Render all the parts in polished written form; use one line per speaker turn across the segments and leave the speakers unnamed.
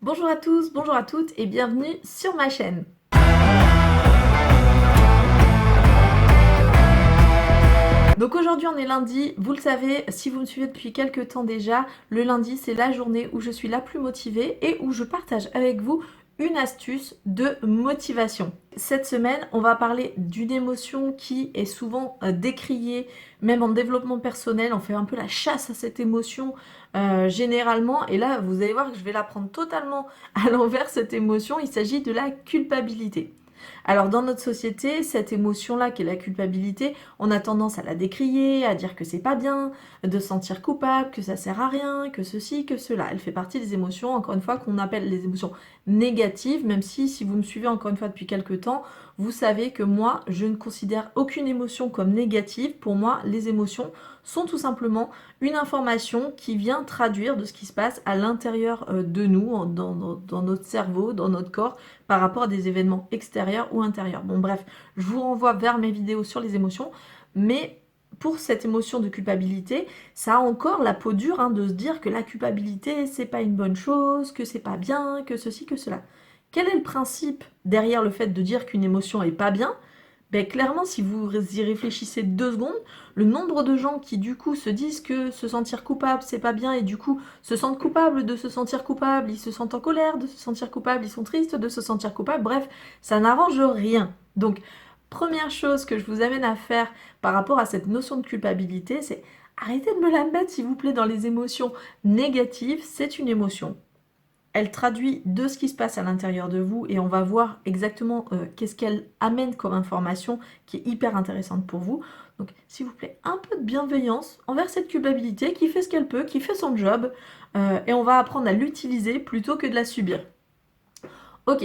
Bonjour à tous, bonjour à toutes et bienvenue sur ma chaîne. Donc aujourd'hui on est lundi, vous le savez, si vous me suivez depuis quelques temps déjà, le lundi c'est la journée où je suis la plus motivée et où je partage avec vous une astuce de motivation. Cette semaine, on va parler d'une émotion qui est souvent décriée, même en développement personnel, on fait un peu la chasse à cette émotion généralement, et là vous allez voir que je vais la prendre totalement à l'envers cette émotion, il s'agit de la culpabilité. Alors dans notre société, cette émotion-là qui est la culpabilité, on a tendance à la décrier, à dire que c'est pas bien, de se sentir coupable, que ça sert à rien, que ceci, que cela. Elle fait partie des émotions, encore une fois, qu'on appelle les émotions négatives, même si vous me suivez encore une fois depuis quelques temps, vous savez que moi, je ne considère aucune émotion comme négative. Pour moi, les émotions sont tout simplement une information qui vient traduire de ce qui se passe à l'intérieur de nous, dans notre cerveau, dans notre corps, par rapport à des événements extérieurs ou intérieurs. Bon bref, je vous renvoie vers mes vidéos sur les émotions, mais pour cette émotion de culpabilité, ça a encore la peau dure de se dire que la culpabilité, c'est pas une bonne chose, que c'est pas bien, que ceci, que cela. Quel est le principe derrière le fait de dire qu'une émotion est pas bien? Ben, clairement, si vous y réfléchissez 2 secondes, le nombre de gens qui du coup se disent que se sentir coupable c'est pas bien et du coup se sentent coupables de se sentir coupable, ils se sentent en colère de se sentir coupable, ils sont tristes de se sentir coupable, bref, ça n'arrange rien. Donc, première chose que je vous amène à faire par rapport à cette notion de culpabilité, c'est arrêtez de me la mettre s'il vous plaît dans les émotions négatives, c'est une émotion. Elle traduit de ce qui se passe à l'intérieur de vous et on va voir exactement qu'est-ce qu'elle amène comme information qui est hyper intéressante pour vous. Donc s'il vous plaît, un peu de bienveillance envers cette culpabilité qui fait ce qu'elle peut, qui fait son job et on va apprendre à l'utiliser plutôt que de la subir. Ok,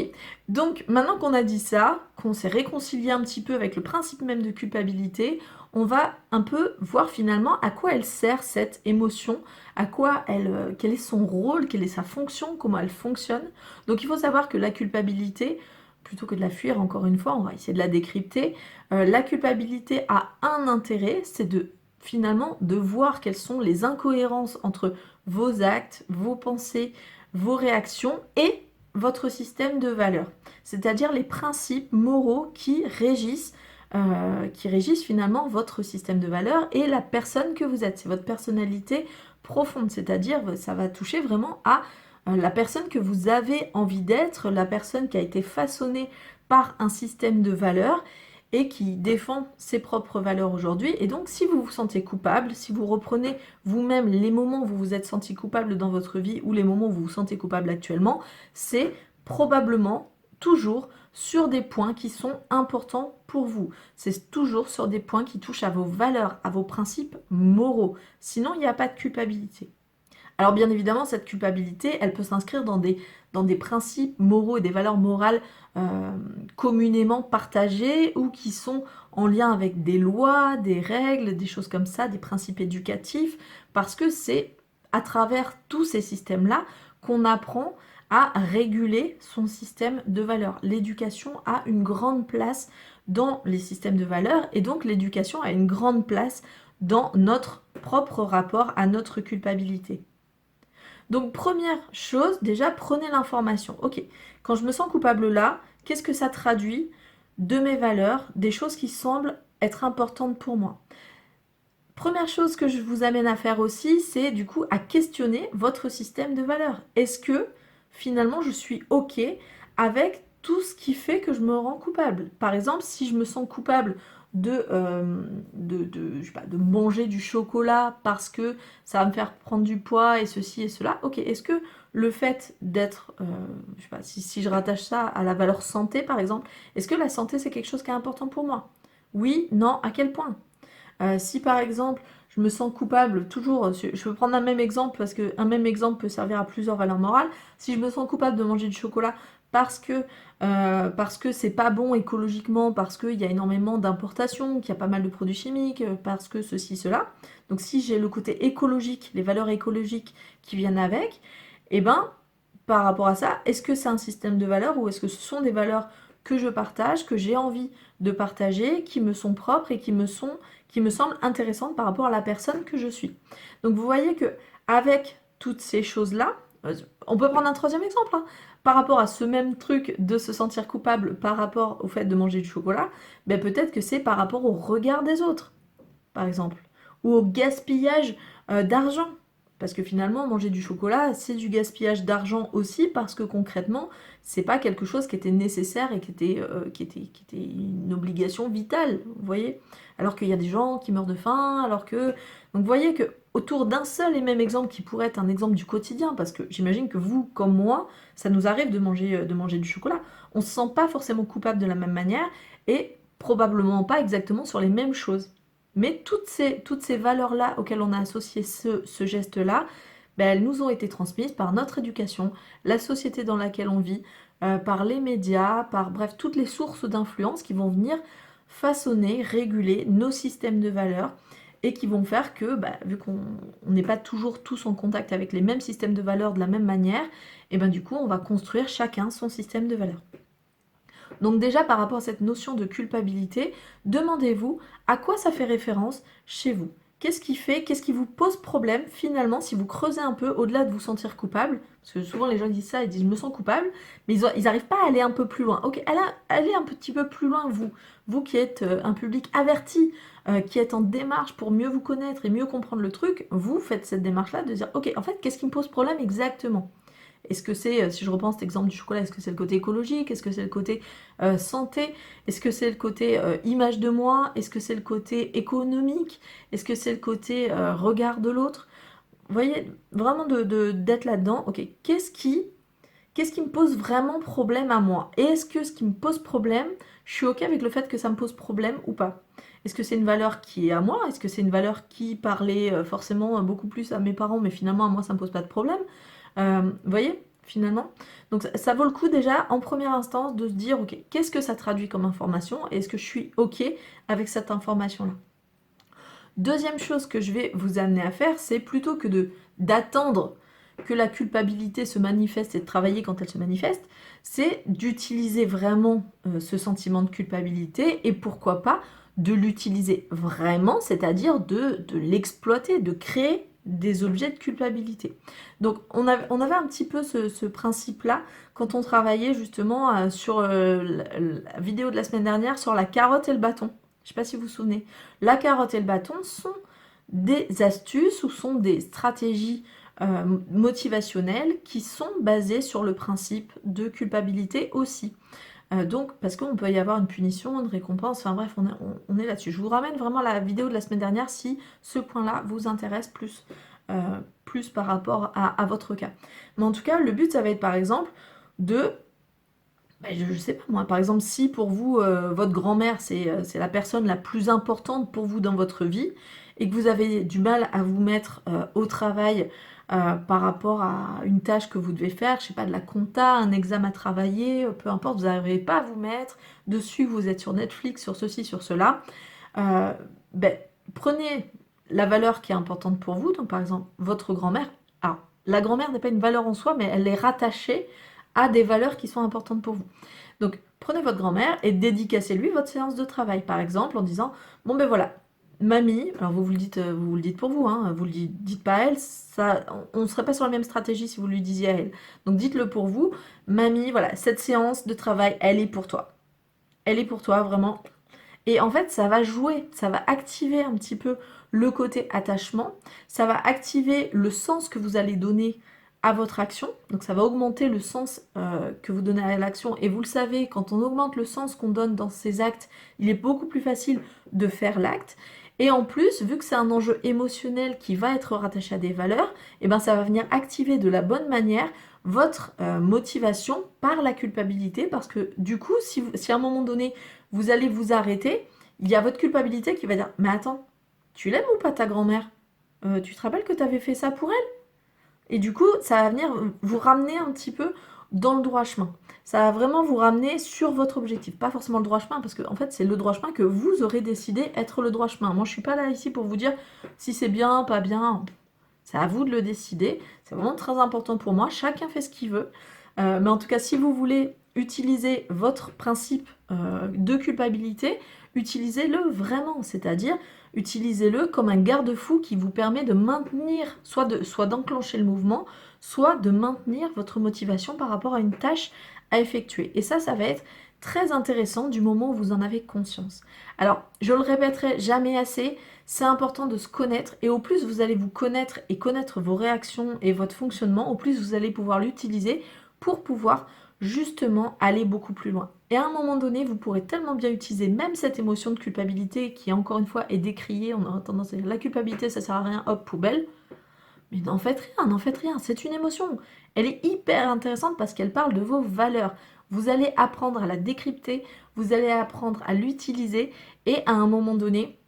donc maintenant qu'on a dit ça, qu'on s'est réconcilié un petit peu avec le principe même de culpabilité, on va un peu voir finalement à quoi elle sert cette émotion, à quoi elle, quel est son rôle, quelle est sa fonction, comment elle fonctionne. Donc il faut savoir que la culpabilité, plutôt que de la fuir encore une fois, on va essayer de la décrypter. La culpabilité a un intérêt, c'est de finalement de voir quelles sont les incohérences entre vos actes, vos pensées, vos réactions et votre système de valeurs, c'est-à-dire les principes moraux qui régissent finalement votre système de valeurs et la personne que vous êtes. C'est votre personnalité profonde, c'est-à-dire ça va toucher vraiment à la personne que vous avez envie d'être, la personne qui a été façonnée par un système de valeurs et qui défend ses propres valeurs aujourd'hui. Et donc, si vous vous sentez coupable, si vous reprenez vous-même les moments où vous vous êtes senti coupable dans votre vie ou les moments où vous vous sentez coupable actuellement, c'est probablement toujours sur des points qui sont importants pour vous. C'est toujours sur des points qui touchent à vos valeurs, à vos principes moraux. Sinon, il n'y a pas de culpabilité. Alors bien évidemment, cette culpabilité, elle peut s'inscrire dans des principes moraux et des valeurs morales communément partagées ou qui sont en lien avec des lois, des règles, des choses comme ça, des principes éducatifs, parce que c'est à travers tous ces systèmes-là qu'on apprend à réguler son système de valeurs. L'éducation a une grande place dans les systèmes de valeurs et donc l'éducation a une grande place dans notre propre rapport à notre culpabilité. Donc première chose, déjà prenez l'information. Ok, quand je me sens coupable là, qu'est-ce que ça traduit de mes valeurs, des choses qui semblent être importantes pour moi? Première chose que je vous amène à faire aussi, c'est du coup à questionner votre système de valeurs. Est-ce que finalement je suis ok avec tout ce qui fait que je me rends coupable? Par exemple, si je me sens coupable je sais pas, de manger du chocolat parce que ça va me faire prendre du poids et ceci et cela, ok, est-ce que le fait d'être, je sais pas, si je rattache ça à la valeur santé par exemple, est-ce que la santé c'est quelque chose qui est important pour moi? Oui, non, à quel point? Si par exemple je me sens coupable, toujours, je peux prendre un même exemple parce qu'un même exemple peut servir à plusieurs valeurs morales. Si je me sens coupable de manger du chocolat parce que c'est pas bon écologiquement, parce qu'il y a énormément d'importations, qu'il y a pas mal de produits chimiques, parce que ceci, cela. Donc si j'ai le côté écologique, les valeurs écologiques qui viennent avec, eh ben par rapport à ça, est-ce que c'est un système de valeurs ou est-ce que ce sont des valeurs que je partage, que j'ai envie de partager, qui me sont propres et qui me semblent intéressantes par rapport à la personne que je suis. Donc vous voyez que avec toutes ces choses-là, On peut prendre un troisième exemple, hein. Par rapport à ce même truc de se sentir coupable par rapport au fait de manger du chocolat, ben peut-être que c'est par rapport au regard des autres, par exemple, ou au gaspillage d'argent. Parce que finalement, manger du chocolat, c'est du gaspillage d'argent aussi, parce que concrètement, c'est pas quelque chose qui était nécessaire et qui était une obligation vitale, vous voyez. Alors qu'il y a des gens qui meurent de faim, alors que... Donc vous voyez que autour d'un seul et même exemple qui pourrait être un exemple du quotidien, parce que j'imagine que vous, comme moi, ça nous arrive de manger du chocolat. On se sent pas forcément coupable de la même manière, et probablement pas exactement sur les mêmes choses. Mais toutes ces valeurs-là auxquelles on a associé ce geste-là, ben, elles nous ont été transmises par notre éducation, la société dans laquelle on vit, par les médias, par bref, toutes les sources d'influence qui vont venir façonner, réguler nos systèmes de valeurs et qui vont faire que, ben, vu qu'on n'est pas toujours tous en contact avec les mêmes systèmes de valeurs de la même manière, et ben du coup on va construire chacun son système de valeurs. Donc déjà par rapport à cette notion de culpabilité, demandez-vous à quoi ça fait référence chez vous. Qu'est-ce qui vous pose problème finalement si vous creusez un peu au-delà de vous sentir coupable? Parce que souvent les gens disent ça, ils disent je me sens coupable, mais ils n'arrivent pas à aller un peu plus loin. Ok, allez un petit peu plus loin vous qui êtes un public averti, qui êtes en démarche pour mieux vous connaître et mieux comprendre le truc, vous faites cette démarche-là de dire ok, en fait qu'est-ce qui me pose problème exactement? Est-ce que c'est, si je reprends cet exemple du chocolat, est-ce que c'est le côté écologique? Est-ce que c'est le côté santé? Est-ce que c'est le côté image de moi? Est-ce que c'est le côté économique? Est-ce que c'est le côté regard de l'autre? Vous voyez, vraiment d'être là-dedans. Ok, qu'est-ce qui me pose vraiment problème à moi? Et est-ce que ce qui me pose problème, je suis ok avec le fait que ça me pose problème ou pas? Est-ce que c'est une valeur qui est à moi? Est-ce que c'est une valeur qui parlait forcément beaucoup plus à mes parents, mais finalement à moi ça me pose pas de problème? Vous voyez, finalement. Donc ça vaut le coup déjà, en première instance, de se dire, ok, qu'est-ce que ça traduit comme information? Et est-ce que je suis ok avec cette information-là? Deuxième chose que je vais vous amener à faire, c'est plutôt que d'attendre que la culpabilité se manifeste et de travailler quand elle se manifeste, c'est d'utiliser vraiment ce sentiment de culpabilité et pourquoi pas de l'utiliser vraiment, c'est-à-dire de l'exploiter, de créer des objets de culpabilité. Donc on avait un petit peu ce principe-là quand on travaillait justement sur la vidéo de la semaine dernière sur la carotte et le bâton. Je ne sais pas si vous vous souvenez. La carotte et le bâton sont des astuces ou sont des stratégies motivationnelles qui sont basées sur le principe de culpabilité aussi. Donc, parce qu'on peut y avoir une punition, une récompense, enfin bref, on est là-dessus. Je vous ramène vraiment la vidéo de la semaine dernière si ce point-là vous intéresse plus par rapport à votre cas. Mais en tout cas, le but, ça va être par exemple de je sais pas moi, par exemple, si pour vous, votre grand-mère, c'est la personne la plus importante pour vous dans votre vie, et que vous avez du mal à vous mettre au travail par rapport à une tâche que vous devez faire, je sais pas, de la compta, un examen à travailler, peu importe, vous n'arrivez pas à vous mettre dessus, vous êtes sur Netflix, sur ceci, sur cela, euh, ben, prenez la valeur qui est importante pour vous, donc par exemple, votre grand-mère. Alors, la grand-mère n'est pas une valeur en soi, mais elle est rattachée à des valeurs qui sont importantes pour vous. Donc, prenez votre grand-mère et dédicacez-lui votre séance de travail, par exemple, en disant, bon ben voilà, mamie, alors vous le dites pour vous, hein, vous le dites pas à elle, ça, on ne serait pas sur la même stratégie si vous lui disiez à elle. Donc dites-le pour vous, mamie, voilà, cette séance de travail, elle est pour toi. Elle est pour toi, vraiment. Et en fait, ça va jouer, ça va activer un petit peu le côté attachement, ça va activer le sens que vous allez donner à votre action, donc ça va augmenter le sens que vous donnez à l'action, et vous le savez, quand on augmente le sens qu'on donne dans ces actes, il est beaucoup plus facile de faire l'acte, et en plus, vu que c'est un enjeu émotionnel qui va être rattaché à des valeurs, et ben ça va venir activer de la bonne manière votre motivation par la culpabilité, parce que du coup, si à un moment donné, vous allez vous arrêter, il y a votre culpabilité qui va dire, mais attends, tu l'aimes ou pas ta grand-mère? Tu te rappelles que tu avais fait ça pour elle? Et du coup, ça va venir vous ramener un petit peu dans le droit chemin. Ça va vraiment vous ramener sur votre objectif. Pas forcément le droit chemin, parce que en fait, c'est le droit chemin que vous aurez décidé être le droit chemin. Moi, je suis pas là ici pour vous dire si c'est bien, pas bien. C'est à vous de le décider. C'est vraiment très important pour moi. Chacun fait ce qu'il veut. Mais en tout cas, si vous voulez utiliser votre principe de culpabilité, utilisez-le vraiment. C'est-à-dire, utilisez-le comme un garde-fou qui vous permet de maintenir, soit d'enclencher le mouvement, soit de maintenir votre motivation par rapport à une tâche à effectuer. Et ça va être très intéressant du moment où vous en avez conscience. Alors, je le répéterai jamais assez, c'est important de se connaître et au plus vous allez vous connaître et connaître vos réactions et votre fonctionnement, au plus vous allez pouvoir l'utiliser pour pouvoir justement aller beaucoup plus loin. Et à un moment donné, vous pourrez tellement bien utiliser même cette émotion de culpabilité qui, encore une fois, est décriée. On a tendance à dire la culpabilité, ça sert à rien, hop, poubelle. Mais n'en faites rien, c'est une émotion. Elle est hyper intéressante parce qu'elle parle de vos valeurs. Vous allez apprendre à la décrypter, vous allez apprendre à l'utiliser et à un moment donné,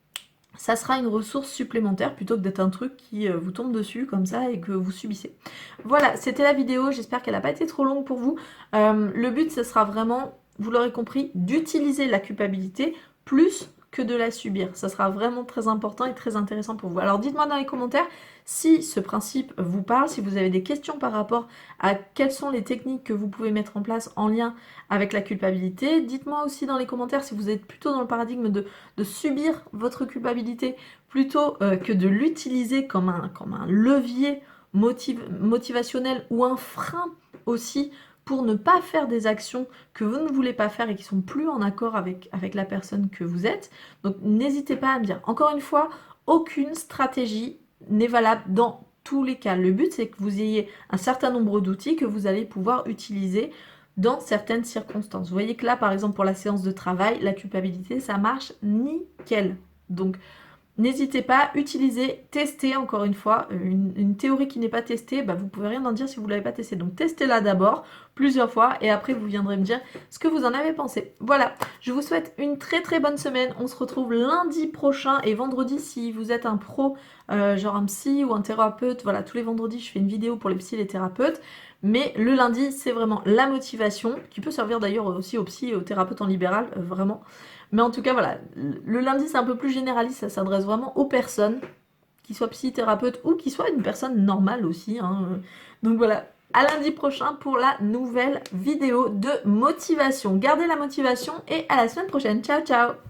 ça sera une ressource supplémentaire plutôt que d'être un truc qui vous tombe dessus comme ça et que vous subissez. Voilà, c'était la vidéo, j'espère qu'elle n'a pas été trop longue pour vous. Le but, ce sera vraiment, vous l'aurez compris, d'utiliser la culpabilité plus que de la subir. Ça sera vraiment très important et très intéressant pour vous. Alors dites-moi dans les commentaires si ce principe vous parle, si vous avez des questions par rapport à quelles sont les techniques que vous pouvez mettre en place en lien avec la culpabilité. Dites-moi aussi dans les commentaires si vous êtes plutôt dans le paradigme de subir votre culpabilité plutôt que de l'utiliser comme un levier motivationnel ou un frein aussi pour ne pas faire des actions que vous ne voulez pas faire et qui sont plus en accord avec la personne que vous êtes. Donc n'hésitez pas à me dire. Encore une fois, aucune stratégie n'est valable dans tous les cas. Le but, c'est que vous ayez un certain nombre d'outils que vous allez pouvoir utiliser dans certaines circonstances. Vous voyez que là, par exemple, pour la séance de travail, la culpabilité, ça marche nickel. Donc, n'hésitez pas, utilisez, testez encore une fois. Une théorie qui n'est pas testée, bah, vous pouvez rien en dire si vous ne l'avez pas testée. Donc testez-la d'abord, plusieurs fois, et après vous viendrez me dire ce que vous en avez pensé. Voilà, je vous souhaite une très très bonne semaine. On se retrouve lundi prochain et vendredi si vous êtes un pro, genre un psy ou un thérapeute. Voilà, tous les vendredis je fais une vidéo pour les psys et les thérapeutes. Mais le lundi, c'est vraiment la motivation, qui peut servir d'ailleurs aussi aux psys et aux thérapeutes en libéral, vraiment. Mais en tout cas, voilà, le lundi, c'est un peu plus généraliste, ça s'adresse vraiment aux personnes, qui soient psy-thérapeutes ou qui soient une personne normale aussi. Hein. Donc voilà, à lundi prochain pour la nouvelle vidéo de motivation. Gardez la motivation et à la semaine prochaine. Ciao, ciao!